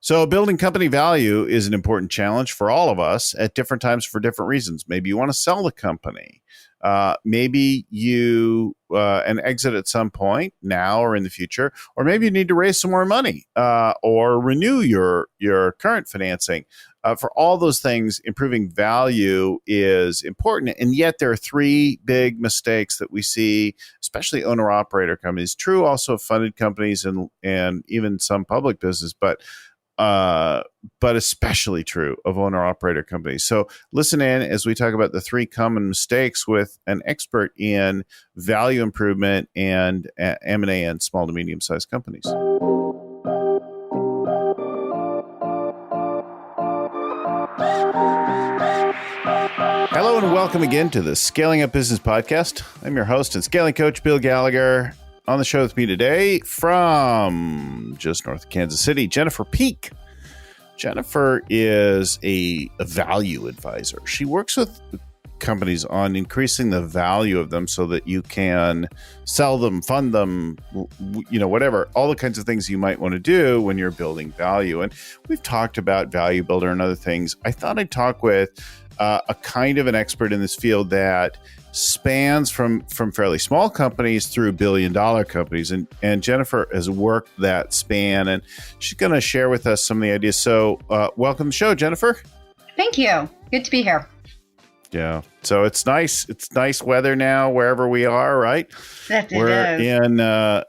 So building company value is an important challenge for all of us at different times for different reasons. Maybe you want to sell the company. Maybe you an exit at some point now or in the future, or maybe you need to raise some more money or renew your current financing. For all those things, improving value is important. And yet there are three big mistakes that we see, especially owner-operator companies, true also of funded companies and even some public business, but especially true of owner-operator companies. So listen in as we talk about the three common mistakes with an expert in value improvement and M&A and small to medium-sized companies. Hello and welcome again to the Scaling Up Business Podcast. I'm your host and scaling coach, Bill Gallagher. On the show with me today from just north of Kansas City, Jennifer Peek. Jennifer is a value advisor. She works with companies on increasing the value of them so that you can sell them, fund them, whatever, all the kinds of things you might want to do when you're building value. And we've talked about Value Builder and other things. I thought I'd talk with a kind of an expert in this field that spans from fairly small companies through billion-dollar companies. And Jennifer has worked that span, and she's going to share with us some of the ideas. So welcome to the show, Jennifer. Thank you. Good to be here. Yeah. So it's nice. It's nice weather now wherever we are, right? We're in,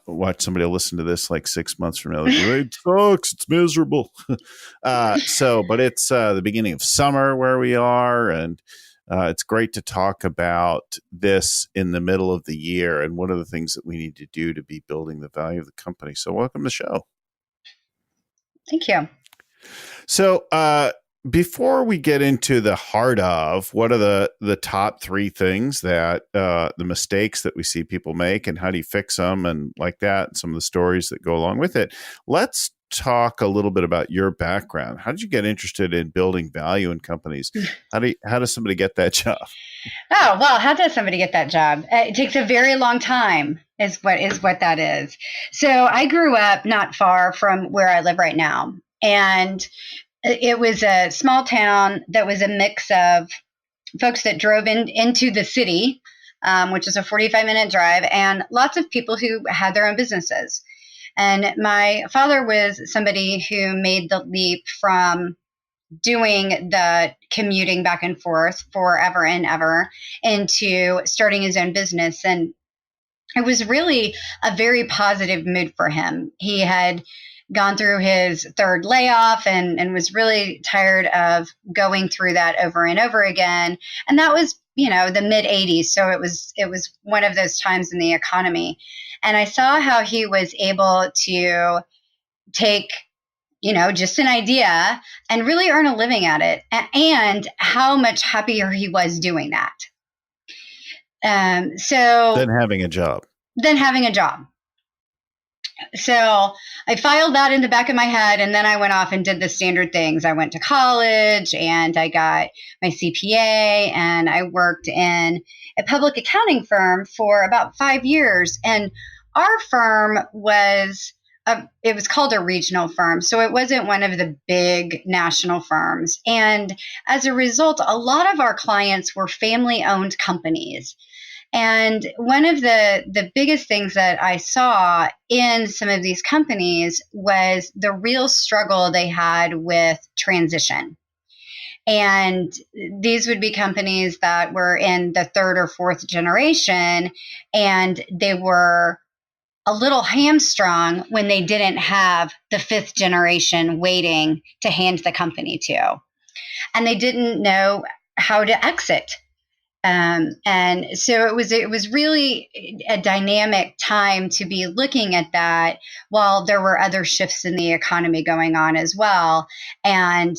watch somebody will listen to this like 6 months from now. Like, it sucks. It's miserable. But it's the beginning of summer where we are. And it's great to talk about this in the middle of the year and what are the things that we need to do to be building the value of the company. So welcome to the show. Thank you. So before we get into the heart of what are the top three things that the mistakes that we see people make and how do you fix them and like that, and some of the stories that go along with it, let's talk a little bit about your background. How did you get interested in building value in companies? How does somebody get that job? Oh, well, how does somebody get that job? It takes a very long time is what that is. So I grew up not far from where I live right now. And it was a small town that was a mix of folks that drove into the city, which is a 45-minute drive, and lots of people who had their own businesses. And my father was somebody who made the leap from doing the commuting back and forth forever and ever into starting his own business. And it was really a very positive mood for him. He had gone through his third layoff and was really tired of going through that over and over again. And that was, the mid 80s. So it was one of those times in the economy. And I saw how he was able to take, just an idea and really earn a living at it, and how much happier he was doing that. Than having a job. So I filed that in the back of my head, and then I went off and did the standard things. I went to college and I got my CPA, and I worked in a public accounting firm for about 5 years. And our firm was called a regional firm. So it wasn't one of the big national firms. And as a result, a lot of our clients were family-owned companies. And one of the biggest things that I saw in some of these companies was the real struggle they had with transition. And these would be companies that were in the third or fourth generation, and they were a little hamstrung when they didn't have the fifth generation waiting to hand the company to. And they didn't know how to exit. And so it was really a dynamic time to be looking at that while there were other shifts in the economy going on as well. And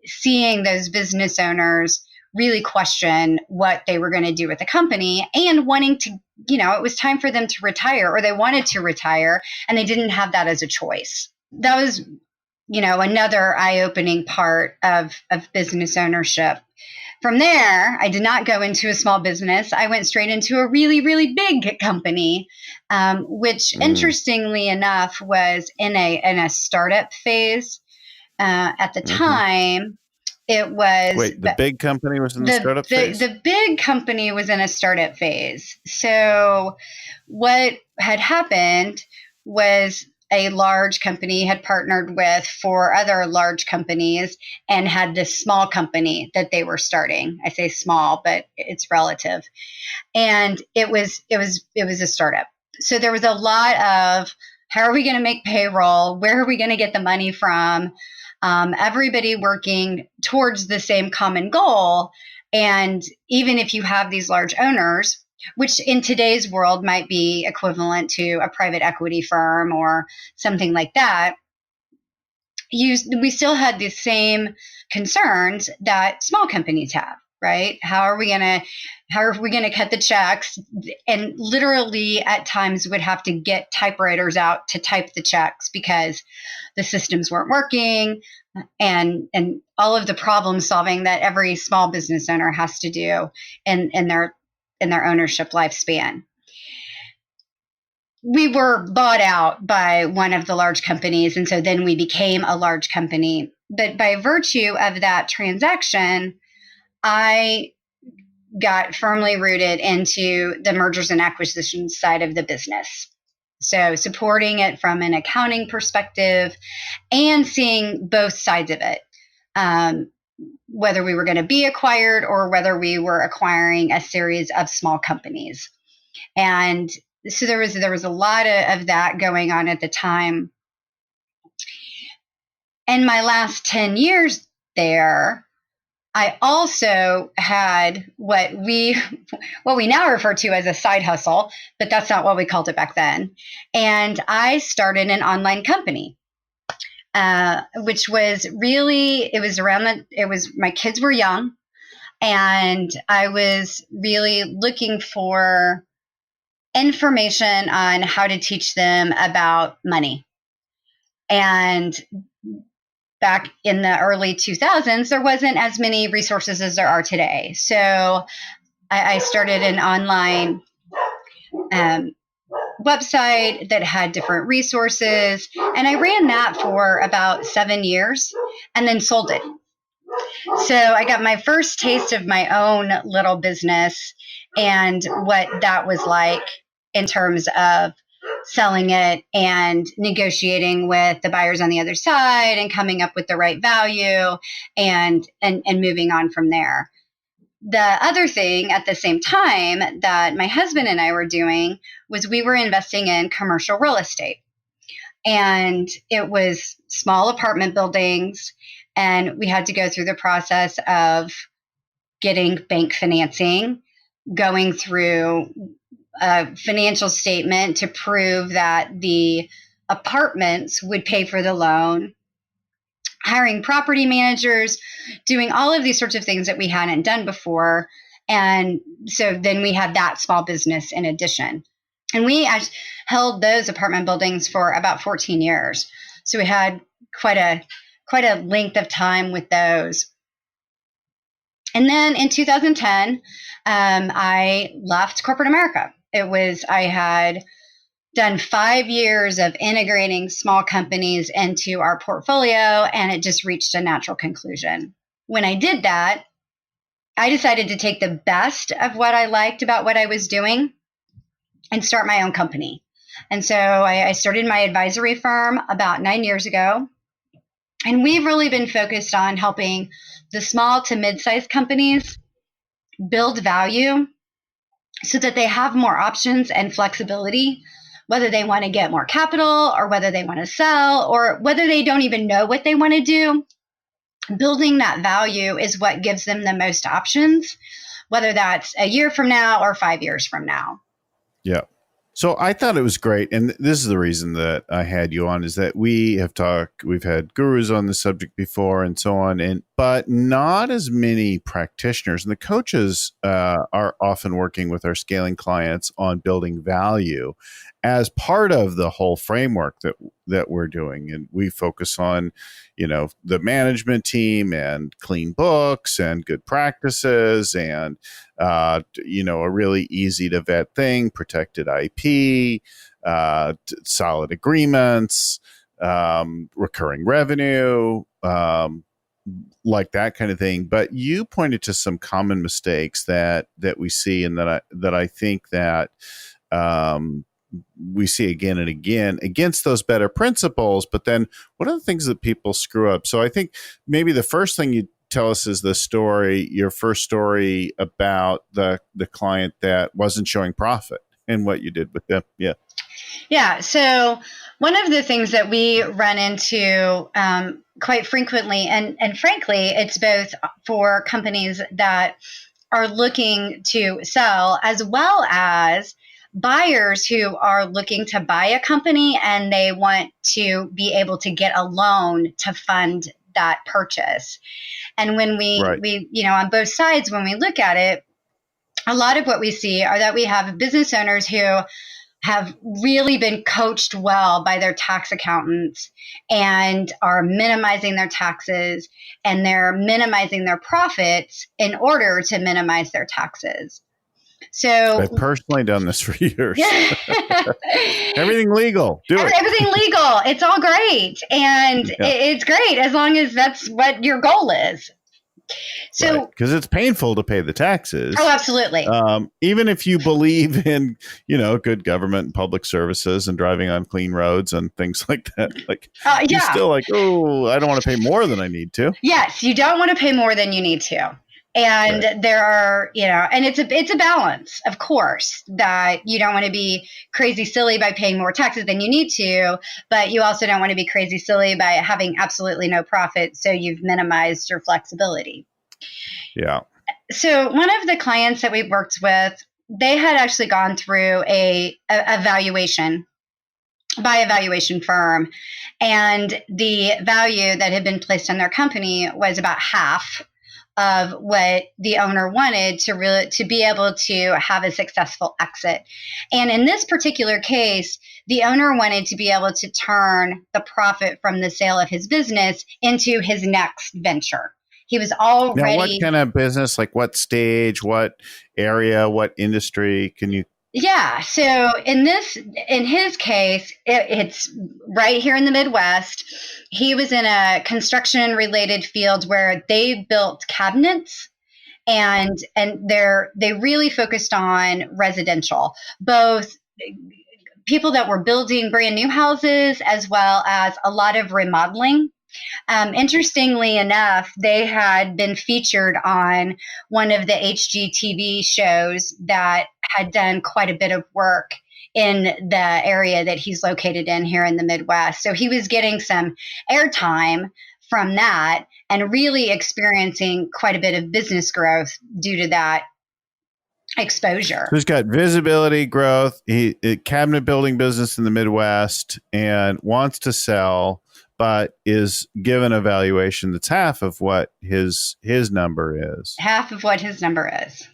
seeing those business owners really question what they were going to do with the company and wanting to, it was time for them to retire, or they wanted to retire and they didn't have that as a choice. That was, another eye-opening part of business ownership. From there, I did not go into a small business. I went straight into a really, really big company, which interestingly enough was in a startup phase. At the time, it was Wait, the big company was in the startup phase? The big company was in a startup phase. So what had happened was a large company had partnered with 4 other large companies and had this small company that they were starting. I say small, but it's relative. And it was a startup. So there was a lot of, how are we going to make payroll? Where are we going to get the money from? Everybody working towards the same common goal. And even if you have these large owners, which in today's world might be equivalent to a private equity firm or something like that, we still had the same concerns that small companies have, right? How are we going to cut the checks? And literally at times would have to get typewriters out to type the checks because the systems weren't working, and all of the problem solving that every small business owner has to do in their ownership lifespan. We were bought out by one of the large companies, and so then we became a large company. But by virtue of that transaction, I got firmly rooted into the mergers and acquisitions side of the business. So supporting it from an accounting perspective and seeing both sides of it, whether we were going to be acquired or whether we were acquiring a series of small companies. And so there was a lot of that going on at the time. In my last 10 years there, I also had what we now refer to as a side hustle, but that's not what we called it back then. And I started an online company, which was really, my kids were young, and I was really looking for information on how to teach them about money. And back in the early 2000s, there wasn't as many resources as there are today. So I started an online website that had different resources, and I ran that for about 7 years and then sold it. So I got my first taste of my own little business and what that was like in terms of selling it and negotiating with the buyers on the other side and coming up with the right value and moving on from there. The other thing at the same time that my husband and I were doing was we were investing in commercial real estate. And it was small apartment buildings, and we had to go through the process of getting bank financing, going through a financial statement to prove that the apartments would pay for the loan, hiring property managers, doing all of these sorts of things that we hadn't done before. And so then we had that small business in addition. And we held those apartment buildings for about 14 years. So we had quite a length of time with those. And then in 2010, I left corporate America. I had done 5 years of integrating small companies into our portfolio, and it just reached a natural conclusion. When I did that, I decided to take the best of what I liked about what I was doing and start my own company. And so I started my advisory firm about 9 years ago. And we've really been focused on helping the small to mid-sized companies build value so that they have more options and flexibility, whether they want to get more capital or whether they want to sell or whether they don't even know what they want to do. Building that value is what gives them the most options, whether that's a year from now or 5 years from now. Yeah. So I thought it was great. And this is the reason that I had you on, is that we've had gurus on the subject before and so on, but not as many practitioners. And the coaches are often working with our scaling clients on building value as part of the whole framework that we're doing. And we focus on, the management team and clean books and good practices and, a really easy to vet thing, protected IP, solid agreements, recurring revenue, like that kind of thing. But you pointed to some common mistakes that we see, and that I think that we see again and again against those better principles. But then what are the things that people screw up? So I think maybe the first thing you tell us is your first story about the client that wasn't showing profit and what you did with them. Yeah. Yeah. So one of the things that we run into quite frequently, and frankly, it's both for companies that are looking to sell as well as buyers who are looking to buy a company and they want to be able to get a loan to fund that purchase. And when we on both sides, when we look at it, a lot of what we see are that we have business owners who have really been coached well by their tax accountants and are minimizing their taxes, and they're minimizing their profits in order to minimize their taxes. So I've personally done this for years. Everything legal. Do it. Everything legal. It's all great. And it's great as long as that's what your goal is. So, because it's painful to pay the taxes. Oh, absolutely. Even if you believe in, good government and public services and driving on clean roads and things like that, you're still like, oh, I don't want to pay more than I need to. Yes, you don't want to pay more than you need to. And there are, and it's a balance, of course, that you don't want to be crazy silly by paying more taxes than you need to, but you also don't want to be crazy silly by having absolutely no profit. So you've minimized your flexibility. Yeah. So one of the clients that we worked with, they had actually gone through a valuation by a valuation firm, and the value that had been placed on their company was about half of what the owner wanted to be able to have a successful exit. And in this particular case, the owner wanted to be able to turn the profit from the sale of his business into his next venture. He was already... Now, what kind of business, like what stage, what area, what industry can you... Yeah. So in his case, it's right here in the Midwest. He was in a construction related field where they built cabinets, and they really focused on residential, both people that were building brand new houses as well as a lot of remodeling. Interestingly enough, they had been featured on one of the HGTV shows that had done quite a bit of work in the area that he's located in here in the Midwest. So he was getting some airtime from that and really experiencing quite a bit of business growth due to that exposure. So he's got visibility, growth, cabinet building business in the Midwest, and wants to sell, but is given a valuation that's half of what his number is. Half of what his number is.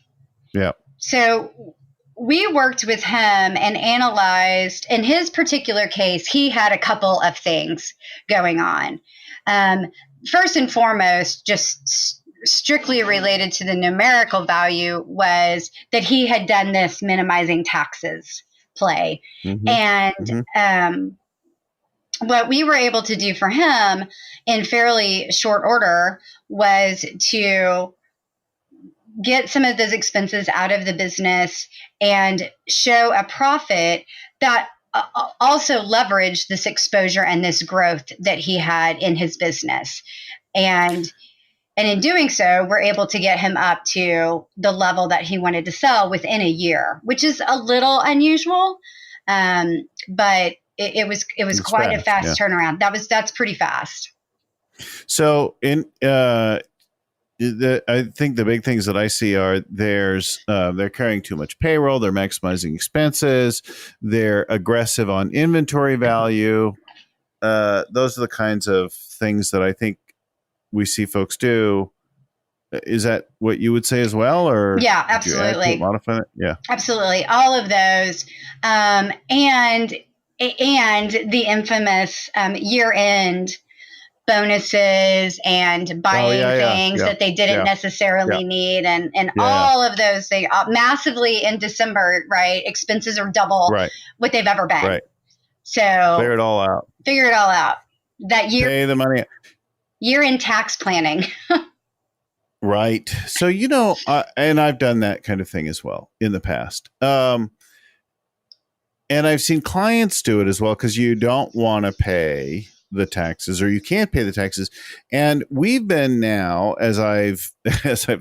Yeah. So we worked with him and analyzed, in his particular case, he had a couple of things going on. First and foremost, just strictly related to the numerical value, was that he had done this minimizing taxes play. Mm-hmm. And what we were able to do for him in fairly short order was to get some of those expenses out of the business and show a profit that also leveraged this exposure and this growth that he had in his business. And in doing so, we're able to get him up to the level that he wanted to sell within a year, which is a little unusual, but it was quite fast, a fast turnaround. That's pretty fast. So I think the big things that I see are they're carrying too much payroll, they're maximizing expenses, they're aggressive on inventory value. Those are the kinds of things that I think we see folks do. Is that what you would say as well? Or yeah, absolutely. Modify it? Yeah, absolutely. All of those, and the infamous year-end bonuses and buying things that they didn't necessarily need, and all of those things massively in December, right? Expenses are double what they've ever been. Right. So figure it all out. That year, pay the money. year-end tax planning. Right. So, and I've done that kind of thing as well in the past. And I've seen clients do it as well because you don't want to pay the taxes, or you can't pay the taxes. And we've been now, as I've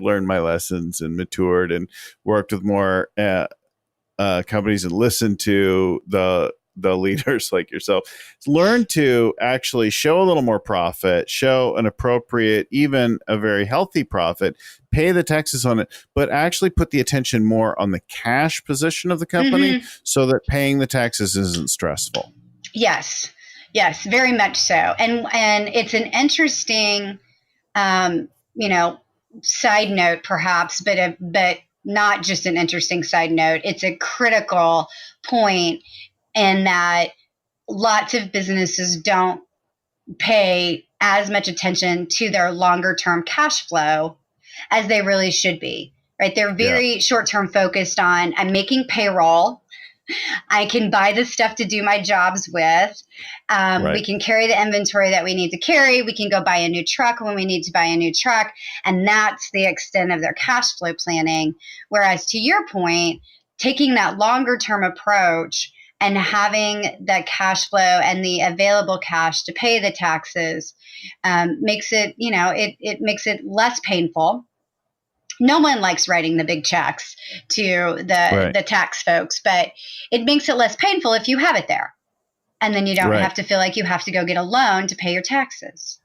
learned my lessons and matured and worked with more companies and listened to the leaders like yourself, learn to actually show a little more profit, show an appropriate, even a very healthy profit, pay the taxes on it, but actually put the attention more on the cash position of the company so that paying the taxes isn't stressful. Yes, very much so. And it's an interesting, side note perhaps, but not just an interesting side note. It's a critical point in that lots of businesses don't pay as much attention to their longer term cash flow as they really should be, right? They're very short-term focused on, I'm making payroll. I can buy the stuff to do my jobs with. Right. We can carry the inventory that we need to carry. We can go buy a new truck when we need to buy a new truck. And that's the extent of their cash flow planning. Whereas to your point, taking that longer term approach and having that cash flow and the available cash to pay the taxes makes it, it makes it less painful. No one likes writing the big checks to the tax folks, but it makes it less painful if you have it there. And then you don't have to feel like you have to go get a loan to pay your taxes.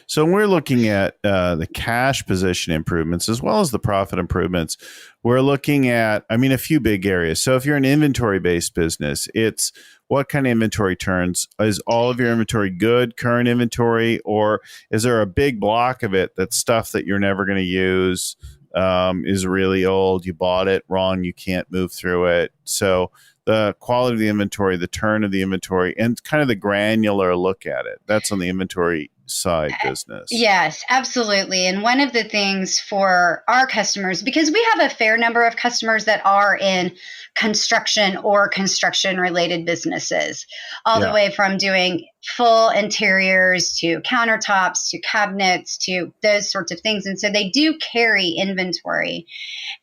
So when we're looking at the cash position improvements as well as the profit improvements, we're looking at, a few big areas. So if you're an inventory-based business, it's what kind of inventory turns? Is all of your inventory good, current inventory, or is there a big block of it that's stuff that you're never going to use, is really old, you bought it wrong, you can't move through it? So the quality of the inventory, the turn of the inventory, and kind of the granular look at it. That's on the inventory side business. Yes, absolutely. And one of the things for our customers, because we have a fair number of customers that are in construction or construction related businesses, all the way from doing full interiors to countertops to cabinets to those sorts of things. And so they do carry inventory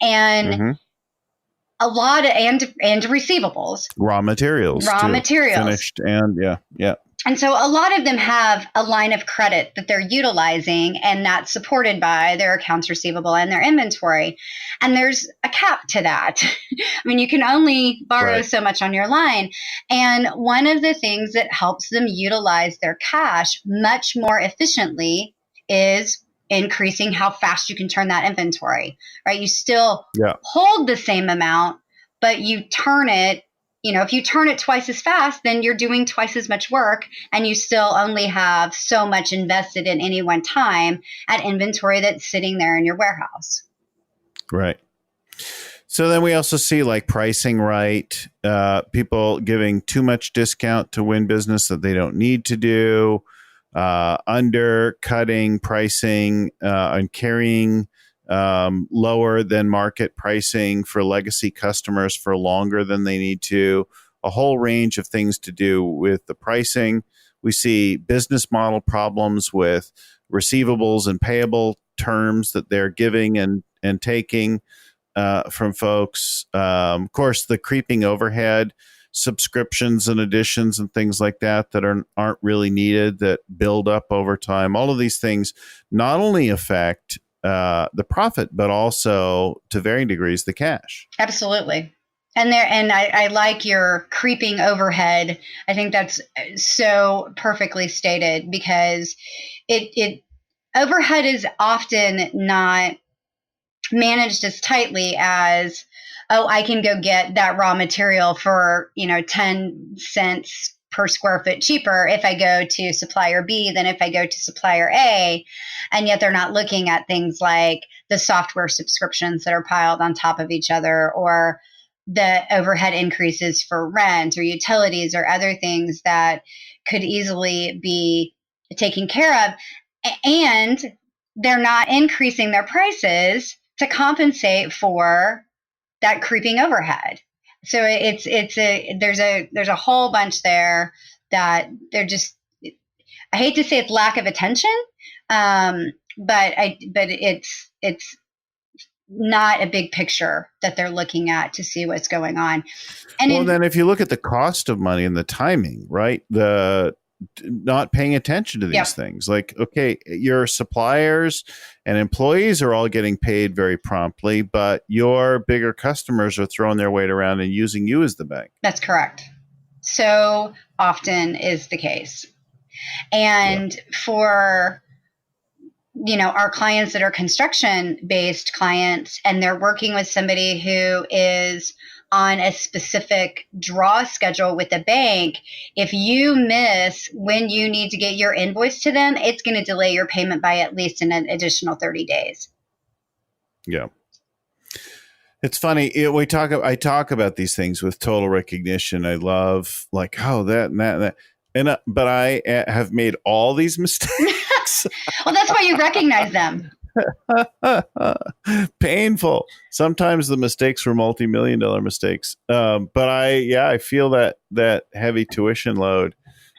and a lot of, and receivables, raw materials, finished, and And so a lot of them have a line of credit that they're utilizing, and that's supported by their accounts receivable and their inventory. And there's a cap to that. You can only borrow so much on your line. And one of the things that helps them utilize their cash much more efficiently is increasing how fast you can turn that inventory, right? You still hold the same amount, but you turn it. If you turn it twice as fast, then you're doing twice as much work, and you still only have so much invested in any one time at inventory that's sitting there in your warehouse. Right. So then we also see like pricing right, people giving too much discount to win business that they don't need to do, undercutting pricing and carrying lower than market pricing for legacy customers for longer than they need to, a whole range of things to do with the pricing. We see business model problems with receivables and payable terms that they're giving and taking from folks. Of course, the creeping overhead, subscriptions and additions and things like that aren't really needed, that build up over time. All of these things not only affect the profit, but also to varying degrees the cash. Absolutely. And I like your creeping overhead. I think that's so perfectly stated, because it overhead is often not managed as tightly as, I can go get that raw material for 10 cents per square foot cheaper if I go to supplier B than if I go to supplier A. And yet they're not looking at things like the software subscriptions that are piled on top of each other, or the overhead increases for rent or utilities or other things that could easily be taken care of. And they're not increasing their prices to compensate for that creeping overhead. So there's a whole bunch there that they're just, I hate to say it's lack of attention, but it's not a big picture that they're looking at to see what's going on. And well, then if you look at the cost of money and the timing, right? The not paying attention to these things. Like, okay, your suppliers and employees are all getting paid very promptly, but your bigger customers are throwing their weight around and using you as the bank. That's correct. So often is the case. And for our clients that are construction-based clients, and they're working with somebody who is on a specific draw schedule with a bank, if you miss when you need to get your invoice to them, it's going to delay your payment by at least an additional 30 days. Yeah. It's funny. I talk about these things with total recognition. I love like, oh, that and that and that. And, but I have made all these mistakes. Well, that's why you recognize them. Painful. Sometimes the mistakes were multi-million-dollar mistakes. But I feel that heavy tuition load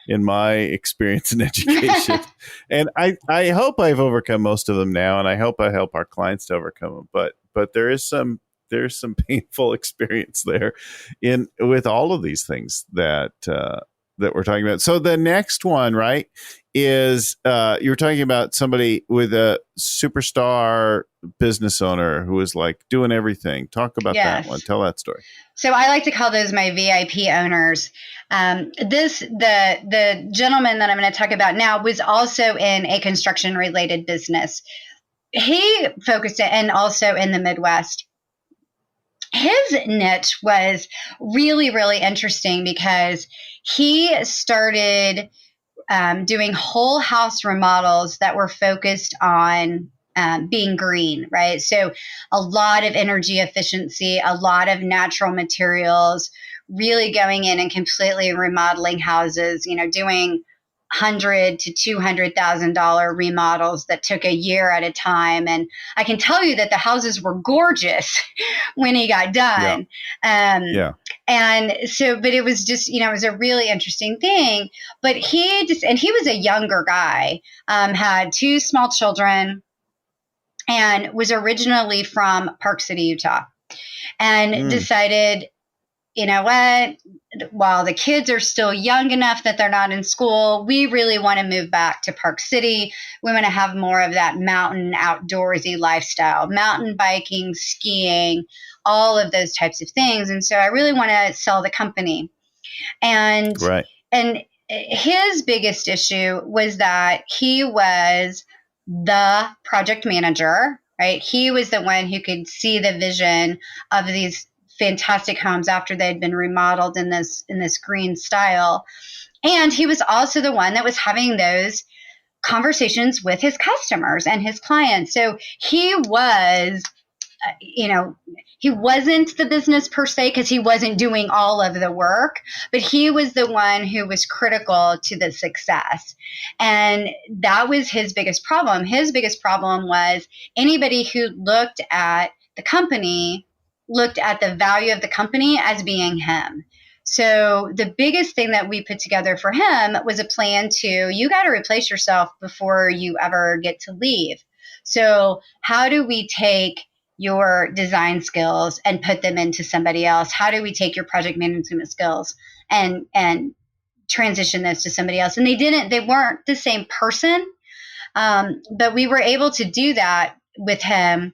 in my experience in education. And I hope I've overcome most of them now, and I hope I help our clients to overcome them. But there's some painful experience there with all of these things that we're talking about. So the next one, right, is you were talking about somebody with a superstar business owner who was like doing everything. Talk about that one. Tell that story. So I like to call those my VIP owners. The gentleman that I'm going to talk about now was also in a construction related business. He focused it, and also in the Midwest. His niche was really, really interesting because he started doing whole house remodels that were focused on being green, right? So a lot of energy efficiency, a lot of natural materials, really going in and completely remodeling houses, doing $100,000 to $200,000 remodels that took a year at a time. And I can tell you that the houses were gorgeous when he got done. And so, but it was just, it was a really interesting thing. But he was a younger guy, had 2 small children, and was originally from Park City, Utah, and decided, you know what, while the kids are still young enough that they're not in school, we really want to move back to Park City. We want to have more of that mountain outdoorsy lifestyle, mountain biking, skiing, all of those types of things. And so I really want to sell the company. And his biggest issue was that he was the project manager, right? He was the one who could see the vision of these fantastic homes after they'd been remodeled in this green style. And he was also the one that was having those conversations with his customers and his clients. So he was, he wasn't the business per se because he wasn't doing all of the work, but he was the one who was critical to the success. And that was his biggest problem. His biggest problem was anybody who looked at the company looked at the value of the company as being him. So the biggest thing that we put together for him was a plan you got to replace yourself before you ever get to leave. So how do we take your design skills and put them into somebody else? How do we take your project management skills and transition those to somebody else? And they weren't the same person, but we were able to do that with him.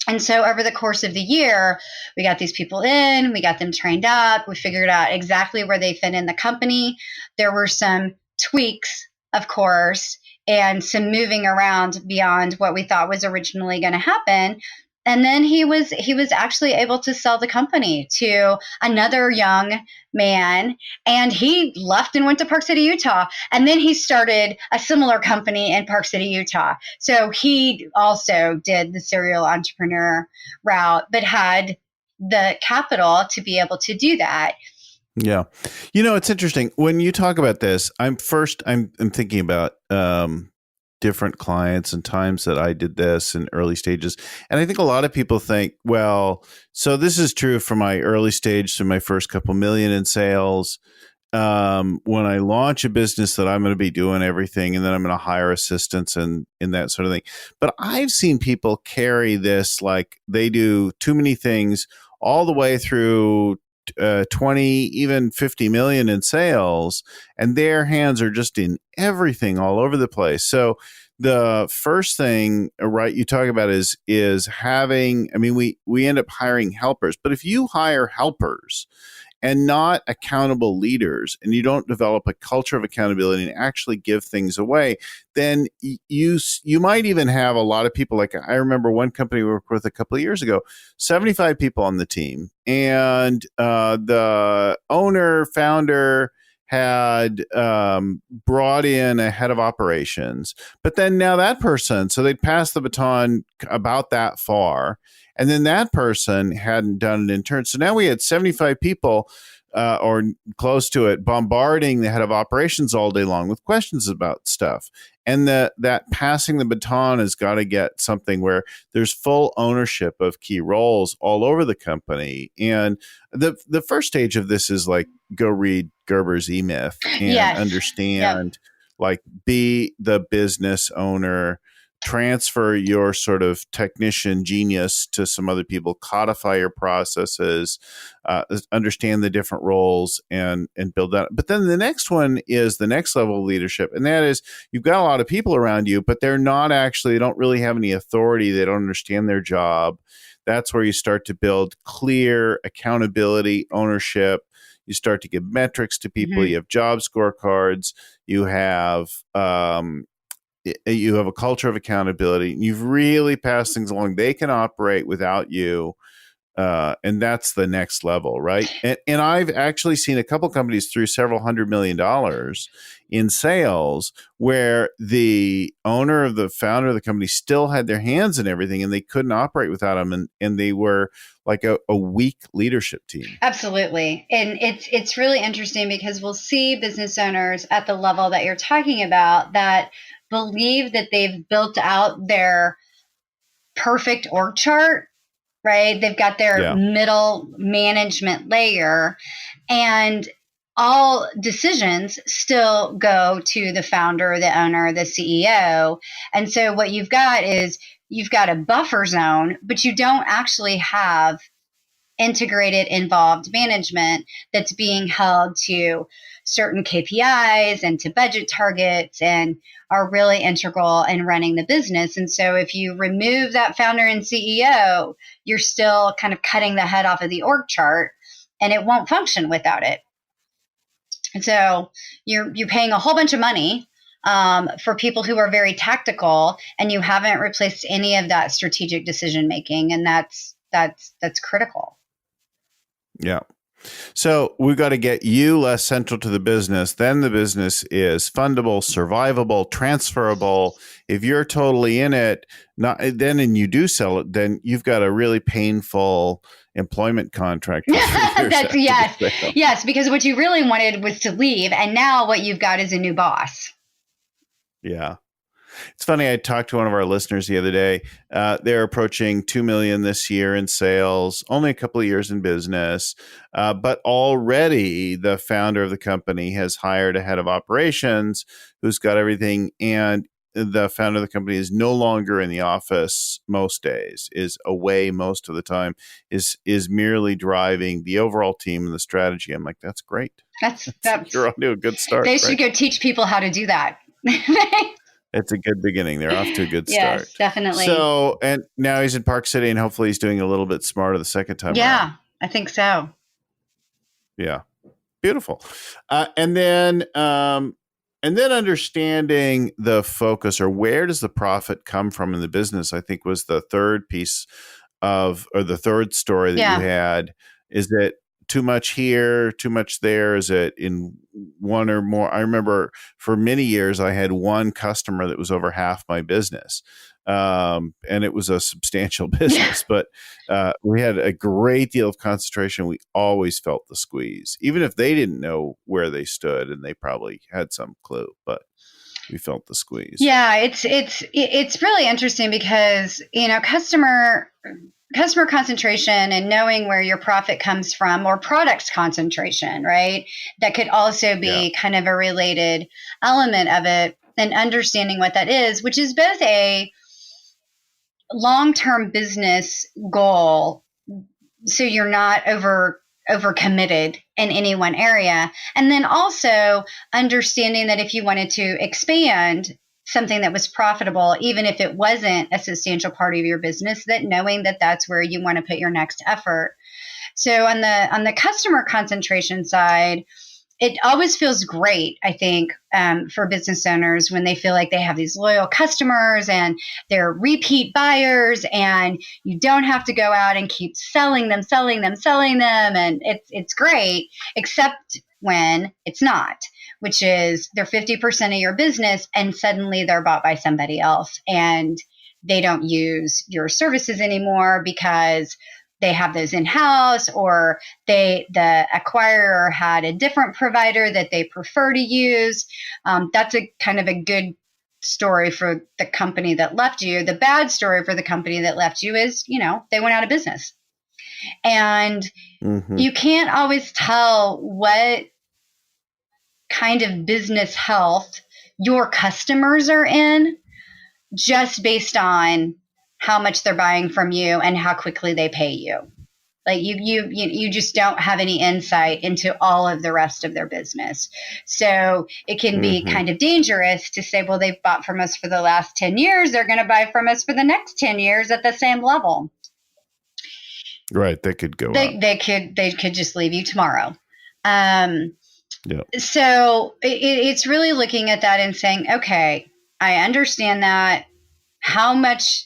And so over the course of the year, we got these people in, we got them trained up, we figured out exactly where they fit in the company. There were some tweaks, of course, and some moving around beyond what we thought was originally going to happen. And then he was actually able to sell the company to another young man, and he left and went to Park City, Utah. And then he started a similar company in Park City, Utah. So he also did the serial entrepreneur route, but had the capital to be able to do that. Yeah. It's interesting when you talk about this. I'm thinking about different clients and times that I did this in early stages. And I think a lot of people think, well, so this is true for my early stage, so my first couple million in sales. when I launch a business that I'm going to be doing everything, and then I'm going to hire assistants and that sort of thing. But I've seen people carry this like they do too many things all the way through 20, even 50 million in sales, and their hands are just in everything all over the place. So the first thing, right, you talk about is having, I mean, we end up hiring helpers, but if you hire helpers and not accountable leaders, and you don't develop a culture of accountability and actually give things away, then you might even have a lot of people. Like I remember one company we worked with a couple of years ago, 75 people on the team, and the owner founder had brought in a head of operations, but then now that person, so they'd passed the baton about that far, and then that person hadn't done an intern. So now we had 75 people or close to it bombarding the head of operations all day long with questions about stuff. And that passing the baton has got to get something where there's full ownership of key roles all over the company. And the first stage of this is like, go read Gerber's E-Myth and understand, like, be the business owner, transfer your sort of technician genius to some other people, codify your processes, understand the different roles, and build that. But then the next one is the next level of leadership. And that is, you've got a lot of people around you, but they're not actually, they don't really have any authority. They don't understand their job. That's where you start to build clear accountability, ownership. You start to give metrics to people. You have job scorecards. You have a culture of accountability. You've really passed things along. They can operate without you. And that's the next level, right? And I've actually seen a couple companies through several $100 million in sales where the owner of the founder of the company still had their hands in everything, and they couldn't operate without them. And they were like a weak leadership team. Absolutely. And it's really interesting because we'll see business owners at the level that you're talking about that believe that they've built out their perfect org chart, right? They've got their middle management layer, and all decisions still go to the founder, the owner, the CEO. And so what you've got is you've got a buffer zone, but you don't actually have integrated, involved management that's being held to certain KPIs and to budget targets and are really integral in running the business. And so if you remove that founder and CEO, you're still kind of cutting the head off of the org chart, and it won't function without it. And so you're paying a whole bunch of money for people who are very tactical, and you haven't replaced any of that strategic decision making, and that's critical. Yeah. So we've got to get you less central to the business. Then the business is fundable, survivable, transferable. If you're totally in it, and you do sell it, then you've got a really painful employment contract. Yes, because what you really wanted was to leave, and now what you've got is a new boss. Yeah. It's funny. I talked to one of our listeners the other day. They're approaching 2 million this year in sales, only a couple of years in business. But already the founder of the company has hired a head of operations who's got everything. And the founder of the company is no longer in the office most days, is away most of the time, is merely driving the overall team and the strategy. I'm like, that's great. That's You're on to a good start. They should go teach people how to do that. It's a good beginning. They're off to a good start. Yes, definitely. So, and now he's in Park City, and hopefully he's doing a little bit smarter the second time around. I think so. Yeah. Beautiful. And then understanding the focus, or where does the profit come from in the business, I think was the third piece or the third story that you had. Is it too much here, too much there? Is it in one or more? I remember for many years I had one customer that was over half my business. And it was a substantial business, but we had a great deal of concentration. We always felt the squeeze, even if they didn't know where they stood, and they probably had some clue, but we felt the squeeze. Yeah, it's really interesting because, customer customer concentration and knowing where your profit comes from, or product concentration, right? That could also be kind of a related element of it, and understanding what that is, which is both a long-term business goal, so you're not over committed in any one area, and then also understanding that if you wanted to expand something that was profitable, even if it wasn't a substantial part of your business, that knowing that that's where you want to put your next effort. So on the customer concentration side, it always feels great, I think, for business owners when they feel like they have these loyal customers and they're repeat buyers, and you don't have to go out and keep selling them. And it's great, except when it's not, which is they're 50% of your business and suddenly they're bought by somebody else and they don't use your services anymore because they have those in-house, or the acquirer had a different provider that they prefer to use. That's a kind of a good story for the company that left you. The bad story for the company that left you is, they went out of business. And you can't always tell what kind of business health your customers are in just based on how much they're buying from you and how quickly they pay you. Like you just don't have any insight into all of the rest of their business. So it can be kind of dangerous to say, well, they've bought from us for the last 10 years. They're going to buy from us for the next 10 years at the same level. Right. They could go they could just leave you tomorrow. Yeah. So it's really looking at that and saying, okay, I understand that. How much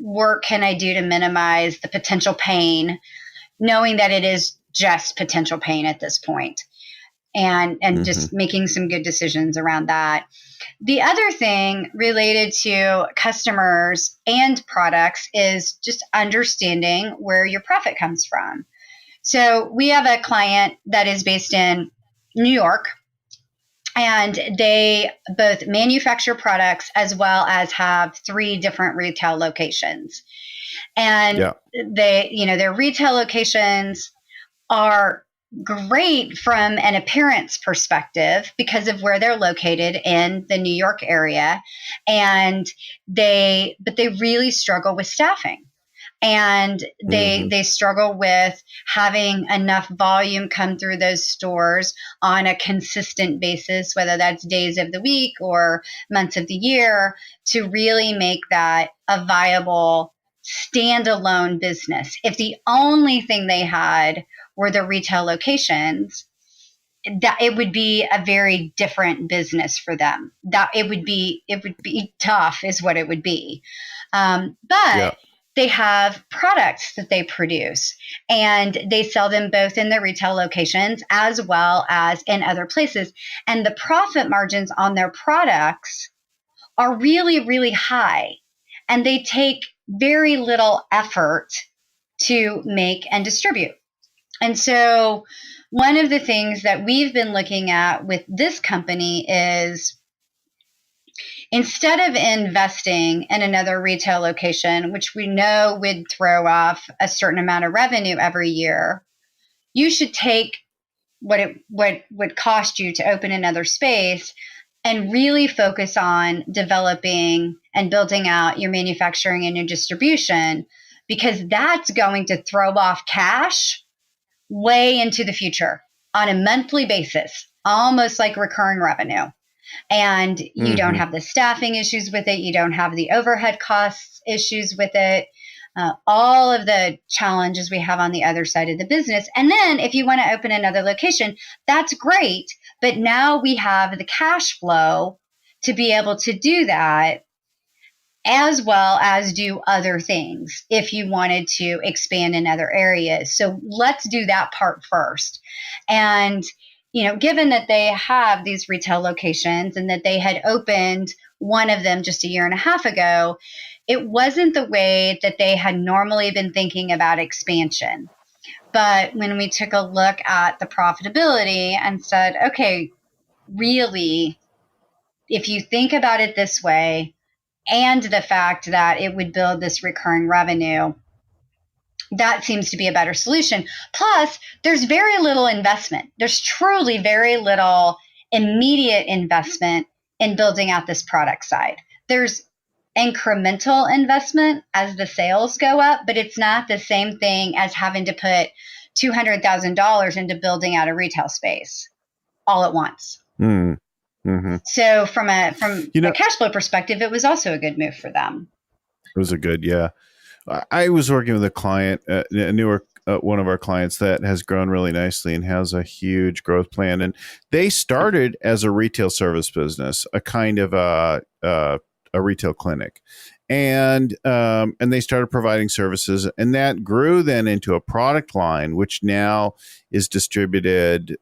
work can I do to minimize the potential pain, knowing that it is just potential pain at this point, and just making some good decisions around that. The other thing related to customers and products is just understanding where your profit comes from. So we have a client that is based in New York, and they both manufacture products as well as have 3 different retail locations. And their retail locations are great from an appearance perspective because of where they're located in the New York area. But they really struggle with staffing. And they struggle with having enough volume come through those stores on a consistent basis, whether that's days of the week or months of the year, to really make that a viable standalone business. If the only thing they had were the retail locations, that it would be a very different business for them. That it would be tough, is what it would be. But they have products that they produce, and they sell them both in the retail locations as well as in other places. And the profit margins on their products are really, really high, and they take very little effort to make and distribute. And so one of the things that we've been looking at with this company is, instead of investing in another retail location, which we know would throw off a certain amount of revenue every year, you should take what it would cost you to open another space and really focus on developing and building out your manufacturing and your distribution, because that's going to throw off cash way into the future on a monthly basis, almost like recurring revenue. And you don't have the staffing issues with it. You don't have the overhead costs issues with it. All of the challenges we have on the other side of the business. And then if you want to open another location, that's great. But now we have the cash flow to be able to do that, as well as do other things if you wanted to expand in other areas. So let's do that part first. And given that they have these retail locations and that they had opened one of them just a year and a half ago, it wasn't the way that they had normally been thinking about expansion. But when we took a look at the profitability and said, okay, really, if you think about it this way, and the fact that it would build this recurring revenue, that seems to be a better solution. Plus, there's very little investment. There's truly very little immediate investment in building out this product side. There's incremental investment as the sales go up, but it's not the same thing as having to put $200,000 into building out a retail space all at once. Mm-hmm. So from a cash flow perspective, it was also a good move for them. It was a good, yeah. I was working with a client, a newer one of our clients that has grown really nicely and has a huge growth plan. And they started as a retail service business, a kind of a retail clinic, and they started providing services, and that grew then into a product line, which now is distributed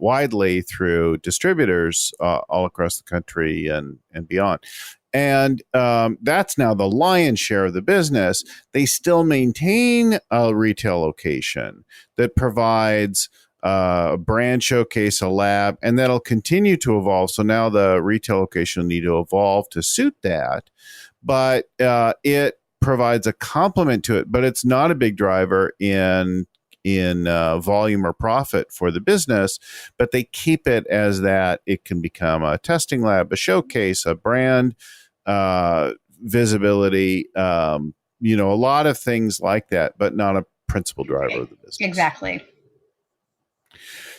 widely through distributors all across the country and beyond. And that's now the lion's share of the business. They still maintain a retail location that provides a brand showcase, a lab, and that'll continue to evolve. So now the retail location will need to evolve to suit that. But it provides a complement to it, but it's not a big driver in volume or profit for the business, but they keep it as that. It can become a testing lab, a showcase, a brand visibility, a lot of things like that, but not a principal driver of the business. Exactly.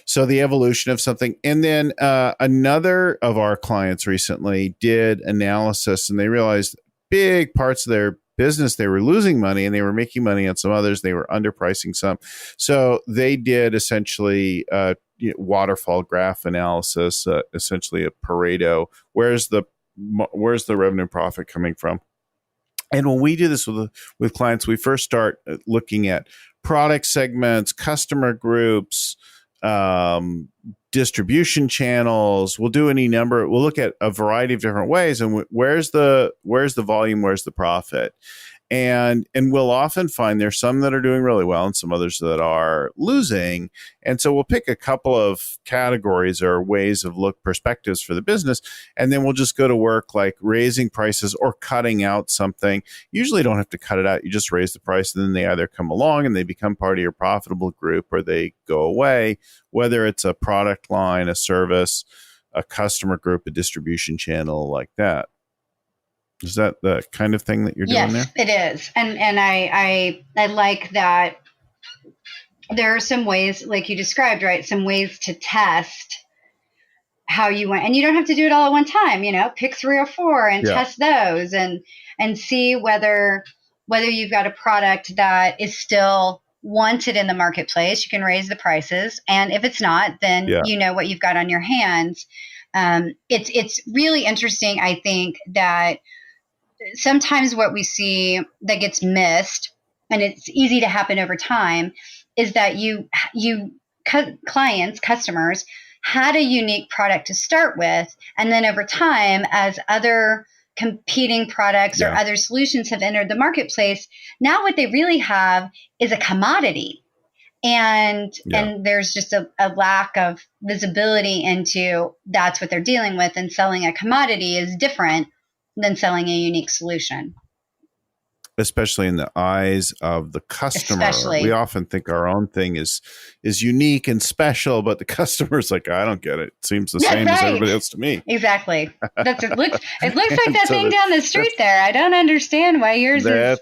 So the evolution of something. And then another of our clients recently did analysis, and they realized big parts of their business, they were losing money and they were making money on some others. They were underpricing some. So they did essentially waterfall graph analysis, essentially a Pareto. Where's the revenue profit coming from? And when we do this with clients, we first start looking at product segments, customer groups, distribution channels. We'll do we'll look at a variety of different ways, and where's the volume, where's the profit, and we'll often find there's some that are doing really well and some others that are losing. And so we'll pick a couple of categories or ways of perspectives for the business, and then we'll just go to work like raising prices or cutting out something. Usually don't have to cut it out. You just raise the price, and then they either come along and they become part of your profitable group, or they go away, whether it's a product line, a service, a customer group, a distribution channel like that. Is that the kind of thing that you're doing there? Yes, it is. And I like that there are some ways, like you described, right? Some ways to test how you went. And you don't have to do it all at one time, pick 3 or 4 and test those and see whether you've got a product that is still wanted in the marketplace. You can raise the prices. And if it's not, then you know what you've got on your hands. It's really interesting, I think, that sometimes what we see that gets missed, and it's easy to happen over time, is that customers had a unique product to start with, and then over time, as other competing products or other solutions have entered the marketplace, now what they really have is a commodity. And there's just a lack of visibility into that's what they're dealing with, and selling a commodity is different than selling a unique solution. Especially in the eyes of the customer. We often think our own thing is unique and special, but the customer's like, I don't get it. It seems the same as everybody else to me. Exactly. It looks like that thing down the street there. I don't understand why yours is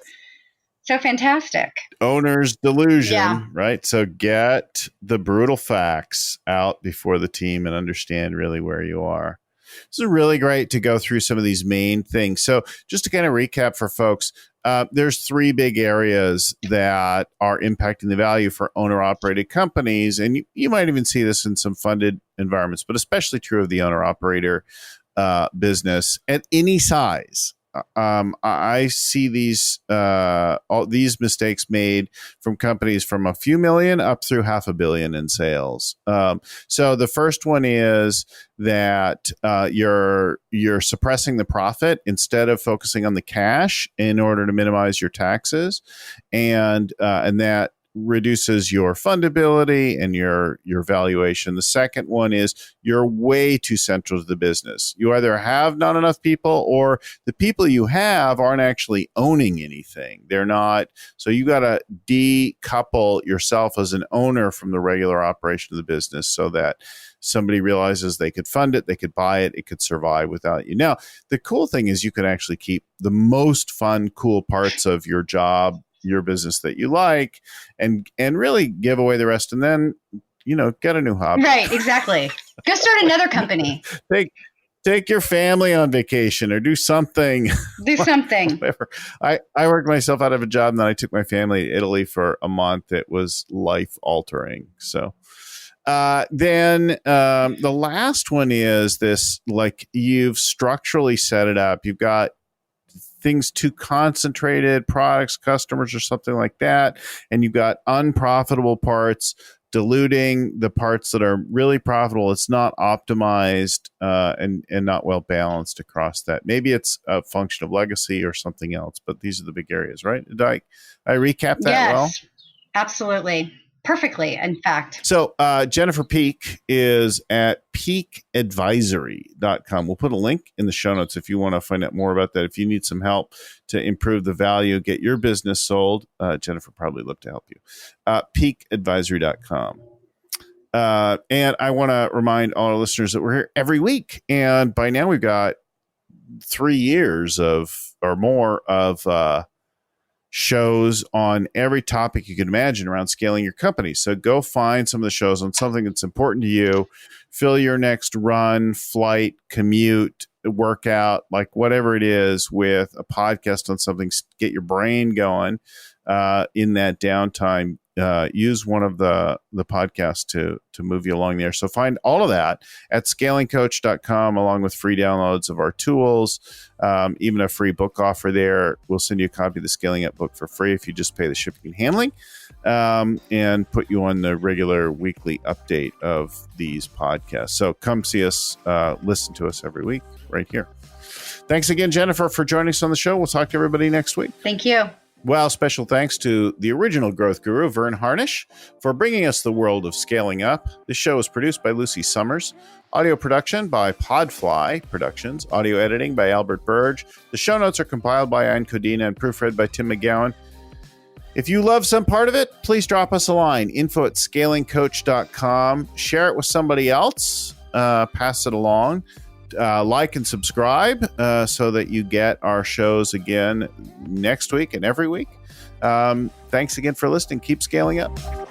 so fantastic. Owner's delusion, right? So get the brutal facts out before the team and understand really where you are. This is really great to go through some of these main things. So just to kind of recap for folks, there's 3 big areas that are impacting the value for owner-operated companies. And you might even see this in some funded environments, but especially true of the owner-operator business at any size. I see all these mistakes made from companies from a few million up through $500 million in sales. So the first one is that you're suppressing the profit instead of focusing on the cash in order to minimize your taxes, and that reduces your fundability and your valuation. The second one is you're way too central to the business. You either have not enough people, or the people you have aren't actually owning anything. They're not. So you got to decouple yourself as an owner from the regular operation of the business, so that somebody realizes they could fund it, they could buy it, it could survive without you. Now, the cool thing is you can actually keep the most fun, cool parts of your job, your business that you like, and really give away the rest, and then, get a new hobby. Right, exactly. Go start another company. Take your family on vacation or do something. Do something. Whatever. I worked myself out of a job, and then I took my family to Italy for a month. It was life altering. So then the last one is this, like, you've structurally set it up. You've got things too concentrated, products, customers, or something like that. And you've got unprofitable parts, diluting the parts that are really profitable. It's not optimized and not well balanced across that. Maybe it's a function of legacy or something else, but these are the big areas, right? Did I recap that well? Yes, absolutely. Perfectly, in fact. So Jennifer Peek is at peakadvisory.com. We'll put a link in the show notes if you want to find out more about that. If you need some help to improve the value, get your business sold, Jennifer probably look to help you. Peakadvisory.com. And I want to remind all our listeners that we're here every week. And by now we've got 3 years or more of shows on every topic you can imagine around scaling your company. So go find some of the shows on something that's important to you. Fill your next run, flight, commute, workout, like whatever it is, with a podcast on something. Get your brain going in that downtime. Use one of the podcasts to move you along there. So find all of that at scalingcoach.com, along with free downloads of our tools, even a free book offer there. We'll send you a copy of the Scaling Up book for free if you just pay the shipping and handling, and put you on the regular weekly update of these podcasts. So come see us, listen to us every week right here. Thanks again, Jennifer, for joining us on the show. We'll talk to everybody next week. Thank you. Well, special thanks to the original growth guru, Vern Harnish, for bringing us the world of scaling up. This show is produced by Lucy Summers. Audio production by Podfly Productions. Audio editing by Albert Burge. The show notes are compiled by Ann Codina and proofread by Tim McGowan. If you love some part of it, please drop us a line, info@scalingcoach.com. Share it with somebody else. Pass it along. Like and subscribe so that you get our shows again next week and every week. Thanks again for listening. Keep scaling up.